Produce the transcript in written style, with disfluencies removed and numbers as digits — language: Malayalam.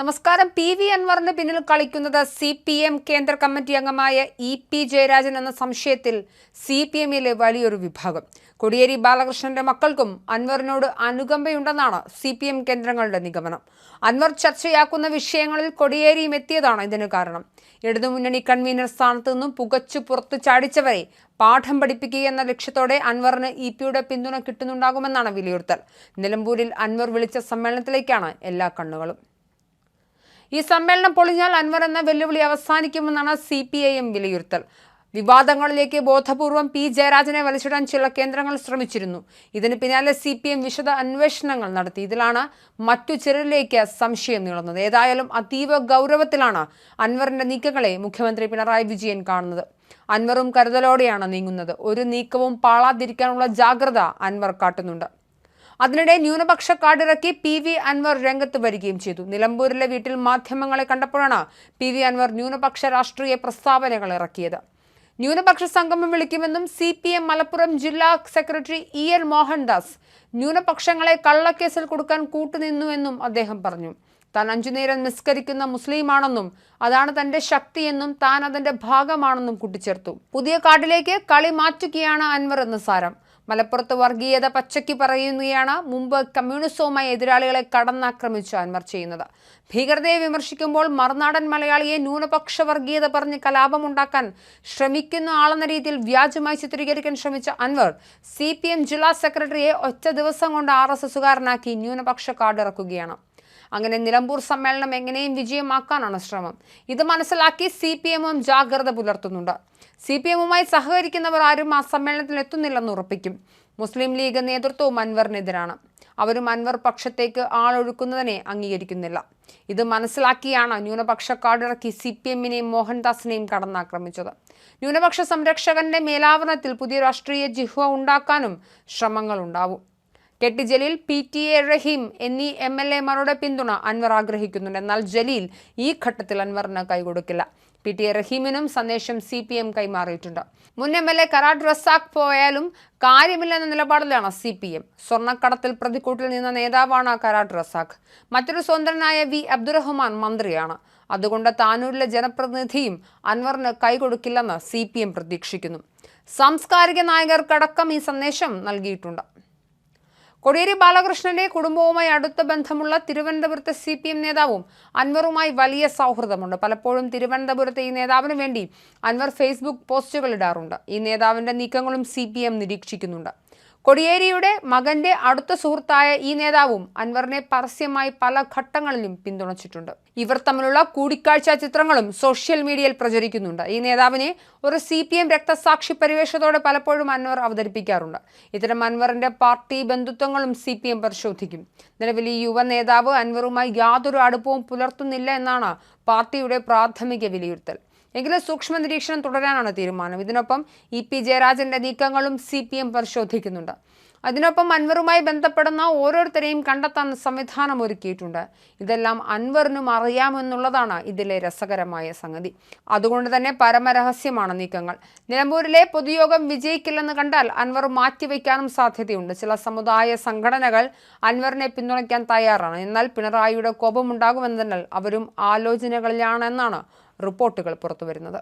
നമസ്കാരം. പി.വി. അൻവറിന് പിന്നിൽ കളിക്കുന്നത് CPM കേന്ദ്ര കമ്മിറ്റി അംഗമായ EP ജയരാജൻ എന്ന സംശയത്തിൽ CPMയിലെ വലിയൊരു വിഭാഗം. കോടിയേരി ബാലകൃഷ്ണന്റെ മക്കൾക്കും അൻവറിനോട് അനുകമ്പയുണ്ടെന്നാണ് CPM കേന്ദ്രങ്ങളുടെ നിഗമനം. അൻവർ ചർച്ചയാക്കുന്ന വിഷയങ്ങളിൽ കോടിയേരിയും എത്തിയതാണ് ഇതിന് കാരണം. ഇടതുമുന്നണി കൺവീനർ സ്ഥാനത്ത് നിന്നും പുകച്ചു പുറത്തു ചാടിച്ചവരെ പാഠം പഠിപ്പിക്കുക എന്ന ലക്ഷ്യത്തോടെ അൻവറിന് EP-യുടെ പിന്തുണ കിട്ടുന്നുണ്ടാകുമെന്നാണ് വിലയിരുത്തൽ. നിലമ്പൂരിൽ അൻവർ വിളിച്ച സമ്മേളനത്തിലേക്കാണ് എല്ലാ കണ്ണുകളും. ഈ സമ്മേളനം പൊളിഞ്ഞാൽ അൻവർ എന്ന വെല്ലുവിളി അവസാനിക്കുമെന്നാണ് CPIM വിലയിരുത്തൽ. വിവാദങ്ങളിലേക്ക് ബോധപൂർവം P. ജയരാജനെ വലിച്ചിടാൻ ചില കേന്ദ്രങ്ങൾ ശ്രമിച്ചിരുന്നു. ഇതിന് പിന്നാലെ CPM വിശദ അന്വേഷണങ്ങൾ നടത്തി. ഇതിലാണ് മറ്റു ചിലരിലേക്ക് സംശയം നീളുന്നത്. ഏതായാലും അതീവ ഗൗരവത്തിലാണ് അൻവറിന്റെ നീക്കങ്ങളെ മുഖ്യമന്ത്രി പിണറായി വിജയൻ കാണുന്നത്. അൻവറും കരുതലോടെയാണ് നീങ്ങുന്നത്. ഒരു നീക്കവും പാളാതിരിക്കാനുള്ള ജാഗ്രത അൻവർ കാട്ടുന്നുണ്ട്. അതിനിടെ ന്യൂനപക്ഷ കാർഡിറക്കി PV അൻവർ രംഗത്ത് വരികയും ചെയ്തു. നിലമ്പൂരിലെ വീട്ടിൽ മാധ്യമങ്ങളെ കണ്ടപ്പോഴാണ് PV അൻവർ ന്യൂനപക്ഷ രാഷ്ട്രീയ പ്രസ്താവനകൾ ഇറക്കിയത്. ന്യൂനപക്ഷ സംഗമം വിളിക്കുമെന്നും CPM മലപ്പുറം ജില്ലാ സെക്രട്ടറി EL മോഹൻദാസ് ന്യൂനപക്ഷങ്ങളെ കള്ളക്കേസിൽ കൊടുക്കാൻ കൂട്ടുനിന്നുവെന്നും അദ്ദേഹം പറഞ്ഞു. താൻ 5 നേരം നിസ്കരിക്കുന്ന മുസ്ലിമാണെന്നും അതാണ് തന്റെ ശക്തിയെന്നും താൻ അതിന്റെ ഭാഗമാണെന്നും കൂട്ടിച്ചേർത്തു. പുതിയ കാർഡിലേക്ക് കളി മാറ്റുകയാണ് അൻവർ എന്ന് സാരം. മലപ്പുറത്ത് വർഗീയത പച്ചയ്ക്ക് പറയുകയാണ് മുമ്പ് കമ്മ്യൂണിസവുമായി എതിരാളികളെ കടന്നാക്രമിച്ചു അൻവർ ചെയ്യുന്നത്. ഭീകരതയെ വിമർശിക്കുമ്പോൾ മറുനാടൻ മലയാളിയെ ന്യൂനപക്ഷ വർഗീയത പറഞ്ഞ് കലാപമുണ്ടാക്കാൻ ശ്രമിക്കുന്ന ആളെന്ന രീതിയിൽ വ്യാജമായി ചിത്രീകരിക്കാൻ ശ്രമിച്ച അൻവർ CPM ജില്ലാ സെക്രട്ടറിയെ ഒറ്റ ദിവസം കൊണ്ട് RSSകാരനാക്കി ന്യൂനപക്ഷ കാർഡ് ഇറക്കുകയാണ്. അങ്ങനെ നിലമ്പൂർ സമ്മേളനം എങ്ങനെയും വിജയമാക്കാനാണ് ശ്രമം. ഇത് മനസ്സിലാക്കി CPMും ജാഗ്രത പുലർത്തുന്നുണ്ട്. CPMുമായി സഹകരിക്കുന്നവർ ആരും ആ സമ്മേളനത്തിൽ എത്തുന്നില്ലെന്ന് ഉറപ്പിക്കും. മുസ്ലിം ലീഗ് നേതൃത്വവും അൻവറിനെതിരാണ്. അവരും അൻവർ പക്ഷത്തേക്ക് ആളൊഴുക്കുന്നതിനെ അംഗീകരിക്കുന്നില്ല. ഇത് മനസ്സിലാക്കിയാണ് ന്യൂനപക്ഷ കാർഡിറക്കി CPMനെയും മോഹൻദാസിനെയും കടന്നാക്രമിച്ചത്. ന്യൂനപക്ഷ സംരക്ഷകന്റെ മേലാവരണത്തിൽ പുതിയ രാഷ്ട്രീയ ജിഹ്വ ഉണ്ടാക്കാനും ശ്രമങ്ങളുണ്ടാവും. കെട്ടി ജലീൽ, PTA റഹീം എന്നീ MLA-മാരുടെ പിന്തുണ അൻവർ ആഗ്രഹിക്കുന്നുണ്ട്. എന്നാൽ ജലീൽ ഈ ഘട്ടത്തിൽ അൻവറിന് കൈകൊടുക്കില്ല. PTA റഹീമിനും സന്ദേശം CPM കൈമാറിയിട്ടുണ്ട്. മുൻ MLA കരാട് റസാഖ് പോയാലും കാര്യമില്ലെന്ന നിലപാടിലാണ് CPM. സ്വർണ്ണക്കടത്തിൽ പ്രതിക്കൂട്ടിൽ നിന്ന നേതാവാണ് കരാട് റസാഖ്. മറ്റൊരു സ്വതന്ത്രനായ V. അബ്ദുറഹ്മാൻ മന്ത്രിയാണ്. അതുകൊണ്ട് താനൂരിലെ ജനപ്രതിനിധിയും അൻവറിന് കൈകൊടുക്കില്ലെന്ന് CPM പ്രതീക്ഷിക്കുന്നു. സാംസ്കാരിക നായകർക്കടക്കം ഈ സന്ദേശം നൽകിയിട്ടുണ്ട്. കോടിയേരി ബാലകൃഷ്ണന്റെ കുടുംബവുമായി അടുത്ത ബന്ധമുള്ള തിരുവനന്തപുരത്തെ CPM നേതാവും അൻവറുമായി വലിയ സൗഹൃദമുണ്ട്. പലപ്പോഴും തിരുവനന്തപുരത്തെ ഈ നേതാവിന് വേണ്ടി അൻവർ ഫേസ്ബുക്ക് പോസ്റ്റുകൾ ഇടാറുണ്ട്. ഈ നേതാവിന്റെ നീക്കങ്ങളും CPM നിരീക്ഷിക്കുന്നുണ്ട്. കോടിയേരിയുടെ മകന്റെ അടുത്ത സുഹൃത്തായ ഈ നേതാവും അൻവറിനെ പരസ്യമായി പല ഘട്ടങ്ങളിലും പിന്തുണച്ചിട്ടുണ്ട്. ഇവർ തമ്മിലുള്ള കൂടിക്കാഴ്ച ചിത്രങ്ങളും സോഷ്യൽ മീഡിയയിൽ പ്രചരിക്കുന്നുണ്ട്. ഈ നേതാവിനെ ഒരു CPM രക്തസാക്ഷി പരിവേഷത്തോടെ പലപ്പോഴും അൻവർ അവതരിപ്പിക്കാറുണ്ട്. ഇത്തരം അൻവറിന്റെ പാർട്ടി ബന്ധുത്വങ്ങളും CPM പരിശോധിക്കും. നിലവിൽ ഈ യുവ നേതാവ് അൻവറുമായി യാതൊരു അടുപ്പവും പുലർത്തുന്നില്ല എന്നാണ് പാർട്ടിയുടെ പ്രാഥമിക വിലയിരുത്തൽ. എങ്കിലും സൂക്ഷ്മ നിരീക്ഷണം തുടരാനാണ് തീരുമാനം. ഇതിനൊപ്പം EP ജയരാജന്റെ നീക്കങ്ങളും CPM പരിശോധിക്കുന്നുണ്ട്. അതിനൊപ്പം അൻവറുമായി ബന്ധപ്പെടുന്ന ഓരോരുത്തരെയും കണ്ടെത്താൻ സംവിധാനം ഒരുക്കിയിട്ടുണ്ട്. ഇതെല്ലാം അൻവറിനും അറിയാമെന്നുള്ളതാണ് ഇതിലെ രസകരമായ സംഗതി. അതുകൊണ്ട് തന്നെ പരമരഹസ്യമാണ് നീക്കങ്ങൾ. നിലമ്പൂരിലെ പൊതുയോഗം വിജയിക്കില്ലെന്ന് കണ്ടാൽ അൻവർ മാറ്റിവെക്കാനും സാധ്യതയുണ്ട്. ചില സമുദായ സംഘടനകൾ അൻവറിനെ പിന്തുണയ്ക്കാൻ തയ്യാറാണ്. എന്നാൽ പിണറായിയുടെ കോപമുണ്ടാകുമെന്നതിനാൽ അവരും ആലോചനകളിലാണെന്നാണ് റിപ്പോർട്ടുകൾ പുറത്തുവരുന്നത്.